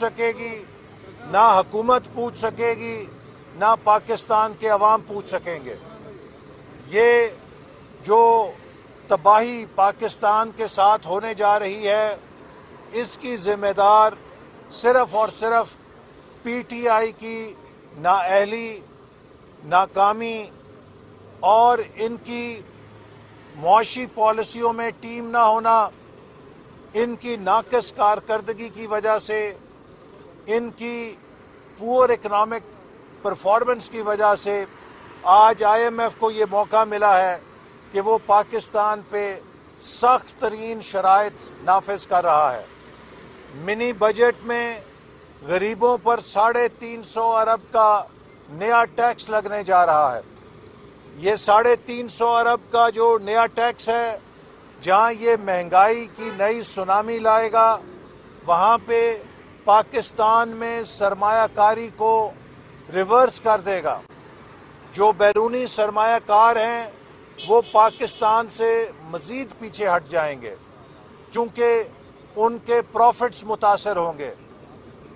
سکے گی، نہ حکومت پوچھ سکے گی، نہ پاکستان کے عوام پوچھ سکیں گے۔ یہ جو تباہی پاکستان کے ساتھ ہونے جا رہی ہے، اس کی ذمہ دار صرف اور صرف پی ٹی آئی کی نااہلی، ناکامی اور ان کی معاشی پالیسیوں میں ٹیم نہ ہونا، ان کی ناقص کارکردگی کی وجہ سے، ان کی پور اکنامک پرفارمنس کی وجہ سے آج آئی ایم ایف کو یہ موقع ملا ہے کہ وہ پاکستان پہ سخت ترین شرائط نافذ کر رہا ہے۔ منی بجٹ میں غریبوں پر 350 ارب کا نیا ٹیکس لگنے جا رہا ہے۔ یہ 350 ارب کا جو نیا ٹیکس ہے، جہاں یہ مہنگائی کی نئی سونامی لائے گا، وہاں پہ پاکستان میں سرمایہ کاری کو ریورس کر دے گا۔ جو بیرونی سرمایہ کار ہیں وہ پاکستان سے مزید پیچھے ہٹ جائیں گے، چونکہ ان کے پروفٹس متاثر ہوں گے۔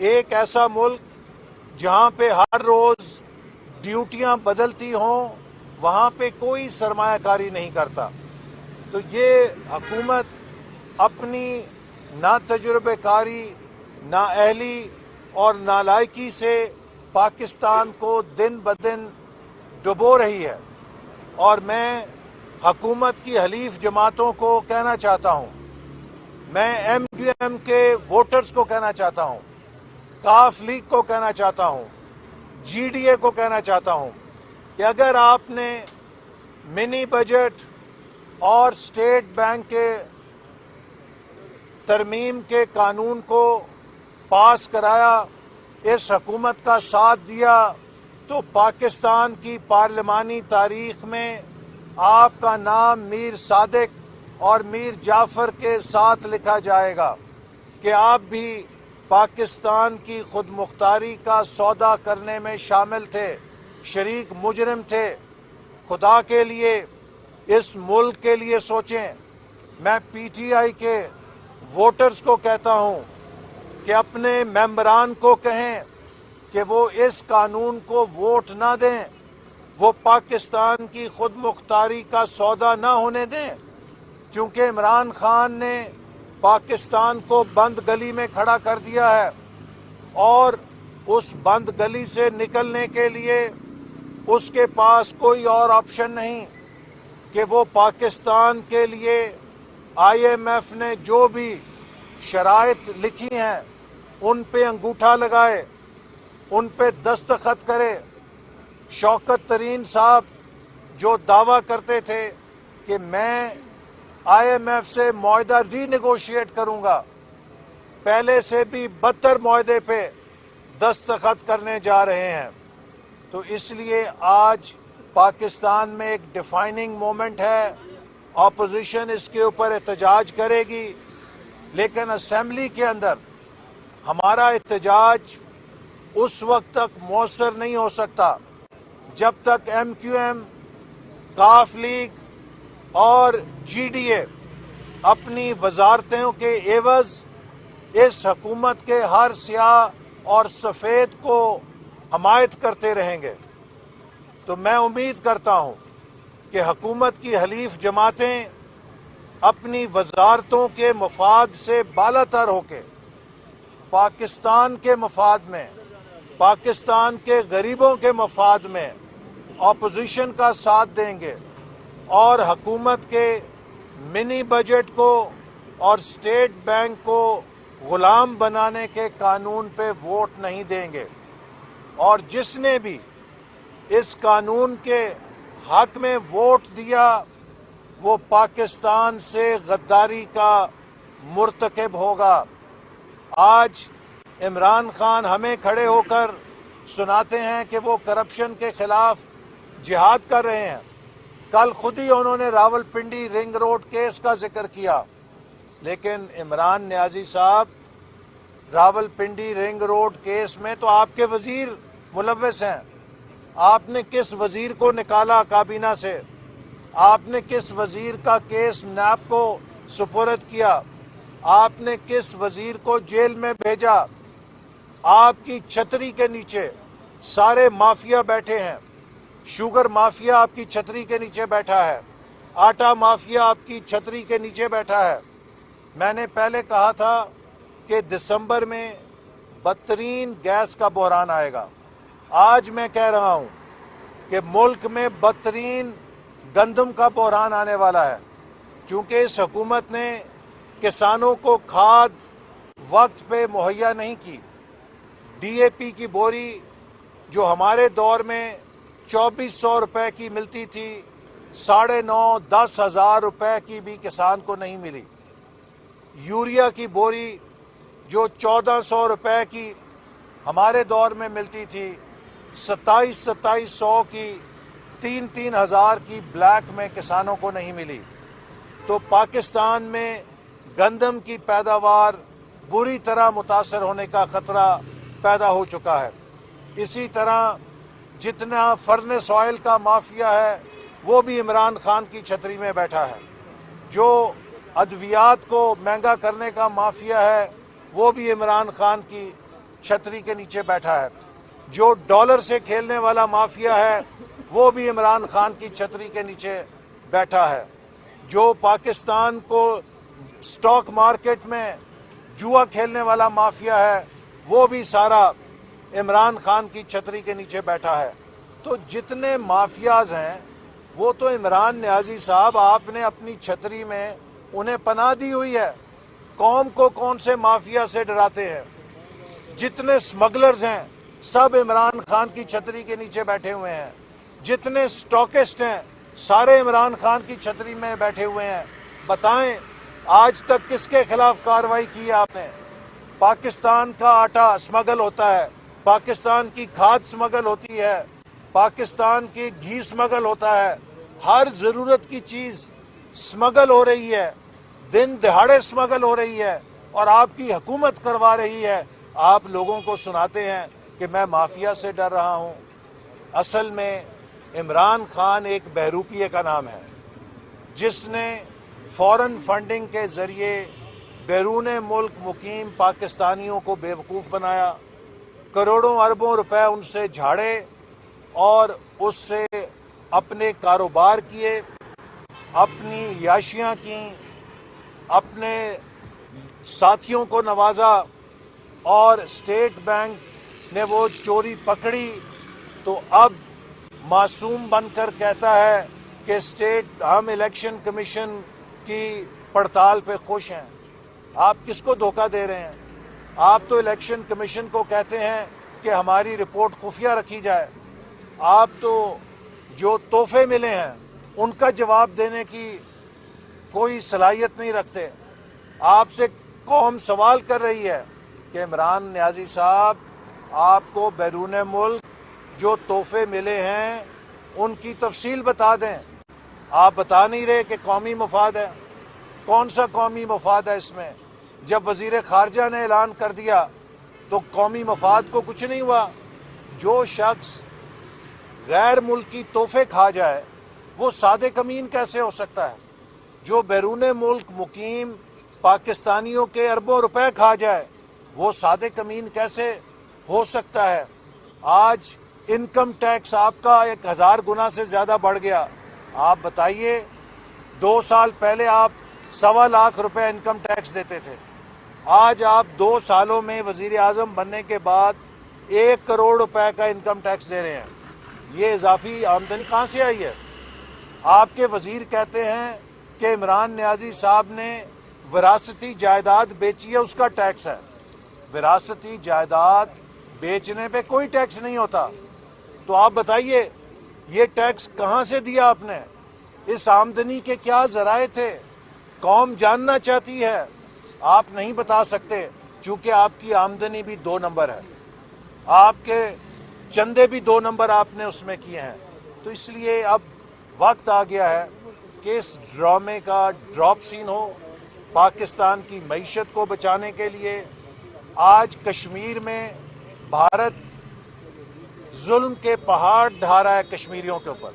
ایک ایسا ملک جہاں پہ ہر روز ڈیوٹیاں بدلتی ہوں، وہاں پہ کوئی سرمایہ کاری نہیں کرتا۔ تو یہ حکومت اپنی نا تجربہ کاری، نااہلی اور نالائکی سے پاکستان کو دن بدن ڈبو رہی ہے، اور میں حکومت کی حلیف جماعتوں کو کہنا چاہتا ہوں، میں ایم کیو ایم کے ووٹرز کو کہنا چاہتا ہوں، کاف لیگ کو کہنا چاہتا ہوں، جی ڈی اے کو کہنا چاہتا ہوں کہ اگر آپ نے منی بجٹ اور اسٹیٹ بینک کے ترمیم کے قانون کو پاس کرایا، اس حکومت کا ساتھ دیا، تو پاکستان کی پارلیمانی تاریخ میں آپ کا نام میر صادق اور میر جعفر کے ساتھ لکھا جائے گا کہ آپ بھی پاکستان کی خود مختاری کا سودا کرنے میں شامل تھے، شریک مجرم تھے۔ خدا کے لیے اس ملک کے لیے سوچیں۔ میں پی ٹی آئی کے ووٹرز کو کہتا ہوں کہ اپنے ممبران کو کہیں کہ وہ اس قانون کو ووٹ نہ دیں، وہ پاکستان کی خود مختاری کا سودا نہ ہونے دیں، کیونکہ عمران خان نے پاکستان کو بند گلی میں کھڑا کر دیا ہے، اور اس بند گلی سے نکلنے کے لیے اس کے پاس کوئی اور آپشن نہیں کہ وہ پاکستان کے لیے آئی ایم ایف نے جو بھی شرائط لکھی ہیں ان پہ انگوٹھا لگائے، ان پہ دستخط کرے۔ شوکت ترین صاحب جو دعویٰ کرتے تھے کہ میں آئی ایم ایف سے معاہدہ ری نیگوشیٹ کروں گا، پہلے سے بھی بدتر معاہدے پہ دستخط کرنے جا رہے ہیں۔ تو اس لیے آج پاکستان میں ایک ڈیفائننگ مومنٹ ہے، اپوزیشن اس کے اوپر احتجاج کرے گی، لیکن اسمبلی کے اندر ہمارا احتجاج اس وقت تک مؤثر نہیں ہو سکتا جب تک ایم کیو ایم، کاف لیگ اور جی ڈی اے اپنی وزارتوں کے عوض اس حکومت کے ہر سیاہ اور سفید کو حمایت کرتے رہیں گے۔ تو میں امید کرتا ہوں کہ حکومت کی حلیف جماعتیں اپنی وزارتوں کے مفاد سے بالاتر ہو کے پاکستان کے مفاد میں، پاکستان کے غریبوں کے مفاد میں اپوزیشن کا ساتھ دیں گے، اور حکومت کے منی بجٹ کو اور اسٹیٹ بینک کو غلام بنانے کے قانون پہ ووٹ نہیں دیں گے۔ اور جس نے بھی اس قانون کے حق میں ووٹ دیا وہ پاکستان سے غداری کا مرتکب ہوگا۔ آج عمران خان ہمیں کھڑے ہو کر سناتے ہیں کہ وہ کرپشن کے خلاف جہاد کر رہے ہیں۔ کل خود ہی انہوں نے راولپنڈی رنگ روڈ کیس کا ذکر کیا، لیکن عمران نیازی صاحب، راولپنڈی رنگ روڈ کیس میں تو آپ کے وزیر ملوث ہیں۔ آپ نے کس وزیر کو نکالا کابینہ سے؟ آپ نے کس وزیر کا کیس نیب کو سپرد کیا؟ آپ نے کس وزیر کو جیل میں بھیجا؟ آپ کی چھتری کے نیچے سارے مافیا بیٹھے ہیں. شوگر مافیا آپ کی چھتری کے نیچے بیٹھا ہے. آٹا مافیا آپ کی چھتری کے نیچے بیٹھا ہے. میں نے پہلے کہا تھا کہ دسمبر میں بدترین گیس کا بحران آئے گا. آج میں کہہ رہا ہوں کہ ملک میں بدترین گندم کا بحران آنے والا ہے، کیونکہ اس حکومت نے کسانوں کو کھاد وقت پہ مہیا نہیں کی. ڈی اے پی کی بوری جو ہمارے دور میں 2400 روپے کی ملتی تھی، 9,500-10,000 روپے کی بھی کسان کو نہیں ملی. یوریا کی بوری جو 1400 روپے کی ہمارے دور میں ملتی تھی، 2700 کی 3,000 کی بلیک میں کسانوں کو نہیں ملی. تو پاکستان میں گندم کی پیداوار بری طرح متاثر ہونے کا خطرہ پیدا ہو چکا ہے. اسی طرح جتنا فرنس آئل کا مافیا ہے وہ بھی عمران خان کی چھتری میں بیٹھا ہے. جو ادویات کو مہنگا کرنے کا مافیا ہے وہ بھی عمران خان کی چھتری کے نیچے بیٹھا ہے. جو ڈالر سے کھیلنے والا مافیا ہے وہ بھی عمران خان کی چھتری کے نیچے بیٹھا ہے. جو پاکستان کو سٹاک مارکیٹ میں جوا کھیلنے والا مافیا ہے وہ بھی سارا عمران خان کی چھتری کے نیچے بیٹھا ہے. تو جتنے مافیاز ہیں وہ تو عمران نیازی صاحب آپ نے اپنی چھتری میں انہیں پناہ دی ہوئی ہے. قوم کو کون سے مافیا سے ڈراتے ہیں؟ جتنے سمگلرز ہیں سب عمران خان کی چھتری کے نیچے بیٹھے ہوئے ہیں. جتنے سٹاکسٹ ہیں سارے عمران خان کی چھتری میں بیٹھے ہوئے ہیں. بتائیں آج تک کس کے خلاف کارروائی کی ہے آپ نے؟ پاکستان کا آٹا سمگل ہوتا ہے، پاکستان کی کھاد سمگل ہوتی ہے، پاکستان کی گھی سمگل ہوتا ہے، ہر ضرورت کی چیز سمگل ہو رہی ہے، دن دہاڑے سمگل ہو رہی ہے، اور آپ کی حکومت کروا رہی ہے. آپ لوگوں کو سناتے ہیں کہ میں مافیا سے ڈر رہا ہوں. اصل میں عمران خان ایک بہروپیے کا نام ہے جس نے فورن فنڈنگ کے ذریعے بیرون ملک مقیم پاکستانیوں کو بیوقوف بنایا، کروڑوں اربوں روپے ان سے جھاڑے اور اس سے اپنے کاروبار کیے، اپنی عیاشیاں کیں، اپنے ساتھیوں کو نوازا، اور اسٹیٹ بینک نے وہ چوری پکڑی تو اب معصوم بن کر کہتا ہے کہ ہم الیکشن کمیشن کی پڑتال پہ خوش ہیں. آپ کس کو دھوکہ دے رہے ہیں؟ آپ تو الیکشن کمیشن کو کہتے ہیں کہ ہماری رپورٹ خفیہ رکھی جائے. آپ تو جو تحفے ملے ہیں ان کا جواب دینے کی کوئی صلاحیت نہیں رکھتے. آپ سے قوم سوال کر رہی ہے کہ عمران نیازی صاحب آپ کو بیرون ملک جو تحفے ملے ہیں ان کی تفصیل بتا دیں. آپ بتا نہیں رہے کہ قومی مفاد ہے. کون سا قومی مفاد ہے اس میں؟ جب وزیر خارجہ نے اعلان کر دیا تو قومی مفاد کو کچھ نہیں ہوا. جو شخص غیر ملکی تحفے کھا جائے وہ سادے کمین کیسے ہو سکتا ہے؟ جو بیرون ملک مقیم پاکستانیوں کے اربوں روپے کھا جائے وہ سادے کمین کیسے ہو سکتا ہے؟ آج انکم ٹیکس آپ کا 1000 گنا سے زیادہ بڑھ گیا. آپ بتائیے 2 سال پہلے آپ 1.25 لاکھ روپے انکم ٹیکس دیتے تھے، آج آپ 2 سالوں میں وزیر اعظم بننے کے بعد 1 کروڑ روپے کا انکم ٹیکس دے رہے ہیں. یہ اضافی آمدنی کہاں سے آئی ہے؟ آپ کے وزیر کہتے ہیں کہ عمران نیازی صاحب نے وراثتی جائیداد بیچی ہے، اس کا ٹیکس ہے. وراثتی جائیداد بیچنے پہ کوئی ٹیکس نہیں ہوتا. تو آپ بتائیے یہ ٹیکس کہاں سے دیا آپ نے؟ اس آمدنی کے کیا ذرائع تھے؟ قوم جاننا چاہتی ہے. آپ نہیں بتا سکتے چونکہ آپ کی آمدنی بھی 2 نمبر ہے، آپ کے چندے بھی 2 نمبر آپ نے اس میں کیے ہیں. تو اس لیے اب وقت آ گیا ہے کہ اس ڈرامے کا ڈراپ سین ہو. پاکستان کی معیشت کو بچانے کے لیے آج کشمیر میں بھارت ظلم کے پہاڑ ڈھا رہا ہے کشمیریوں کے اوپر.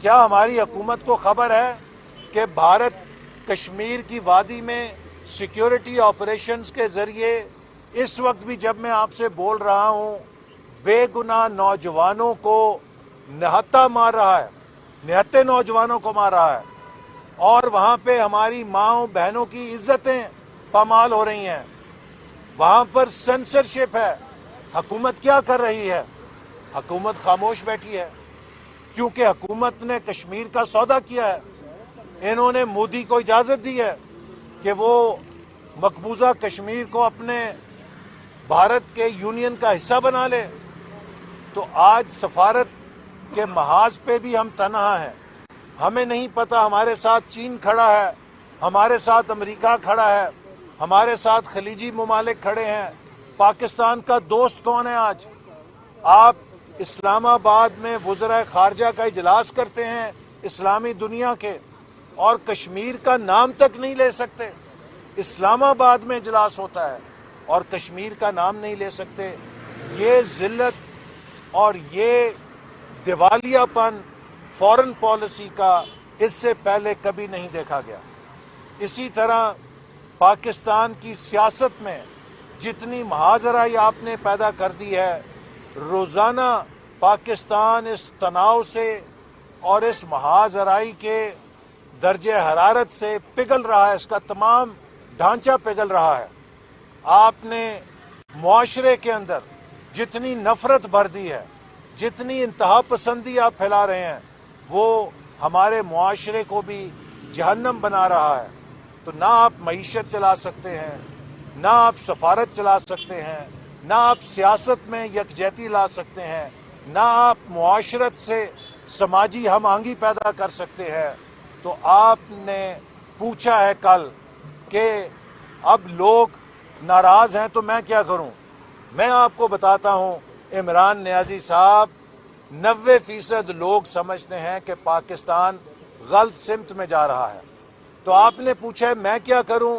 کیا ہماری حکومت کو خبر ہے کہ بھارت کشمیر کی وادی میں سیکیورٹی آپریشنز کے ذریعے اس وقت بھی جب میں آپ سے بول رہا ہوں بے گناہ نوجوانوں کو نہتا مار رہا ہے، نہتے نوجوانوں کو مار رہا ہے، اور وہاں پہ ہماری ماؤں بہنوں کی عزتیں پامال ہو رہی ہیں، وہاں پر سینسرشپ ہے۔ حکومت کیا کر رہی ہے؟ حکومت خاموش بیٹھی ہے، کیونکہ حکومت نے کشمیر کا سودا کیا ہے۔ انہوں نے مودی کو اجازت دی ہے کہ وہ مقبوضہ کشمیر کو اپنے بھارت کے یونین کا حصہ بنا لے۔ تو آج سفارت کے محاذ پہ بھی ہم تنہا ہیں، ہمیں نہیں پتہ ہمارے ساتھ چین کھڑا ہے، ہمارے ساتھ امریکہ کھڑا ہے، ہمارے ساتھ خلیجی ممالک کھڑے ہیں، پاکستان کا دوست کون ہے آج؟ آپ اسلام آباد میں وزرائے خارجہ کا اجلاس کرتے ہیں اسلامی دنیا کے، اور کشمیر کا نام تک نہیں لے سکتے۔ اسلام آباد میں اجلاس ہوتا ہے اور کشمیر کا نام نہیں لے سکتے۔ یہ ذلت اور یہ دیوالیہ پن فورن پالیسی کا اس سے پہلے کبھی نہیں دیکھا گیا۔ اسی طرح پاکستان کی سیاست میں جتنی مہاجرائی آپ نے پیدا کر دی ہے، روزانہ پاکستان اس تناؤ سے اور اس مہاجرائی کے درجہ حرارت سے پگھل رہا ہے، اس کا تمام ڈھانچہ پگھل رہا ہے۔ آپ نے معاشرے کے اندر جتنی نفرت بھر دی ہے، جتنی انتہا پسندی آپ پھیلا رہے ہیں، وہ ہمارے معاشرے کو بھی جہنم بنا رہا ہے۔ تو نہ آپ معیشت چلا سکتے ہیں، نہ آپ سفارت چلا سکتے ہیں، نہ آپ سیاست میں یکجہتی لا سکتے ہیں، نہ آپ معاشرت سے سماجی ہم آہنگی پیدا کر سکتے ہیں۔ تو آپ نے پوچھا ہے کل کہ اب لوگ ناراض ہیں تو میں کیا کروں؟ میں آپ کو بتاتا ہوں، عمران نیازی صاحب، 90% لوگ سمجھتے ہیں کہ پاکستان غلط سمت میں جا رہا ہے۔ تو آپ نے پوچھا ہے میں کیا کروں؟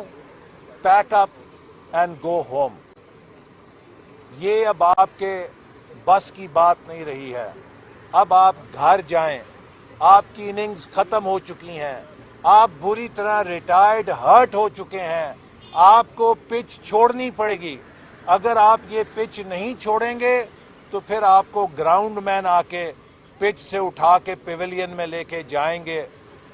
Pack up and go home. یہ اب آپ کے بس کی بات نہیں رہی ہے۔ اب آپ گھر جائیں، آپ کی اننگز ختم ہو چکی ہیں، آپ بری طرح ریٹائرڈ ہرٹ ہو چکے ہیں، آپ کو پچ چھوڑنی پڑے گی۔ اگر آپ یہ پچ نہیں چھوڑیں گے تو پھر آپ کو گراؤنڈ مین آ کے پچ سے اٹھا کے پیویلین میں لے کے جائیں گے،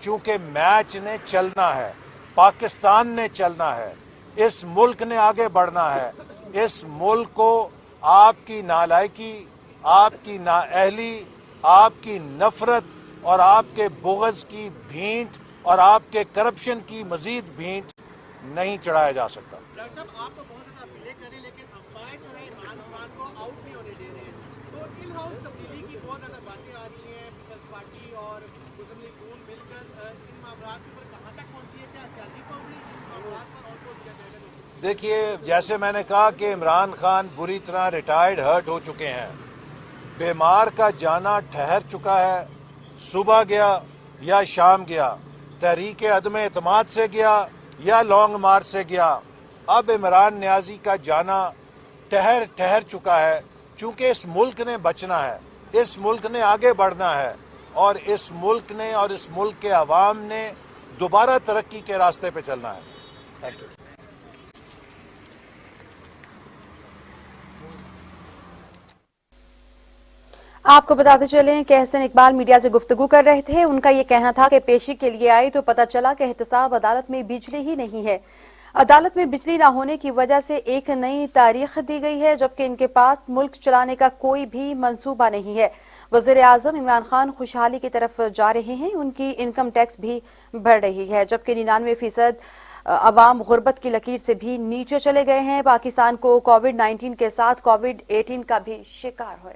چونکہ میچ نے چلنا ہے، پاکستان نے چلنا ہے، اس ملک نے آگے بڑھنا ہے۔ اس ملک کو آپ کی نالائکی، آپ کی نااہلی، آپ کی نفرت اور آپ کے بغض کی بھینٹ اور آپ کے کرپشن کی مزید بھینٹ نہیں چڑھایا جا سکتا۔ ڈاکٹر صاحب آپ تو بہت زیادہ اپیلیں کریں لیکن امپائر جو ہے عمران خان کو آؤٹ نہیں ہونے دے رہے ہیں، تو ان ہاؤس تبدیلی کی بہت زیادہ باتیں آ رہی ہیں، پیپلز پارٹی اور مسلم لیگ نون مل کر ان معاملات پر کہاں تک پہنچی ہے؟ کیا سیاسی کوریج ان معاملات پر اور کچھ کیا جائے گا؟ دیکھیے، جیسے میں نے کہا کہ عمران خان بری طرح ریٹائرڈ ہرٹ ہو چکے ہیں، بیمار کا جانا ٹھہر چکا ہے، صبح گیا یا شام گیا، تحریک عدم اعتماد سے گیا یا لانگ مارچ سے گیا۔ اب عمران نیازی کا جانا ٹھہر چکا ہے، چونکہ اس ملک نے بچنا ہے، اس ملک نے آگے بڑھنا ہے، اور اس ملک نے اور اس ملک کے عوام نے دوبارہ ترقی کے راستے پہ چلنا ہے۔ Thank you. آپ کو بتاتے چلیں کہ احسن اقبال میڈیا سے گفتگو کر رہے تھے۔ ان کا یہ کہنا تھا کہ پیشی کے لیے آئی تو پتہ چلا کہ احتساب عدالت میں بجلی ہی نہیں ہے۔ عدالت میں بجلی نہ ہونے کی وجہ سے ایک نئی تاریخ دی گئی ہے، جبکہ ان کے پاس ملک چلانے کا کوئی بھی منصوبہ نہیں ہے۔ وزیر اعظم عمران خان خوشحالی کی طرف جا رہے ہیں، ان کی انکم ٹیکس بھی بڑھ رہی ہے، جبکہ 99% عوام غربت کی لکیر سے بھی نیچے چلے گئے ہیں۔ پاکستان کو کووڈ-19 کے ساتھ کووڈ-18 کا بھی شکار ہوئے۔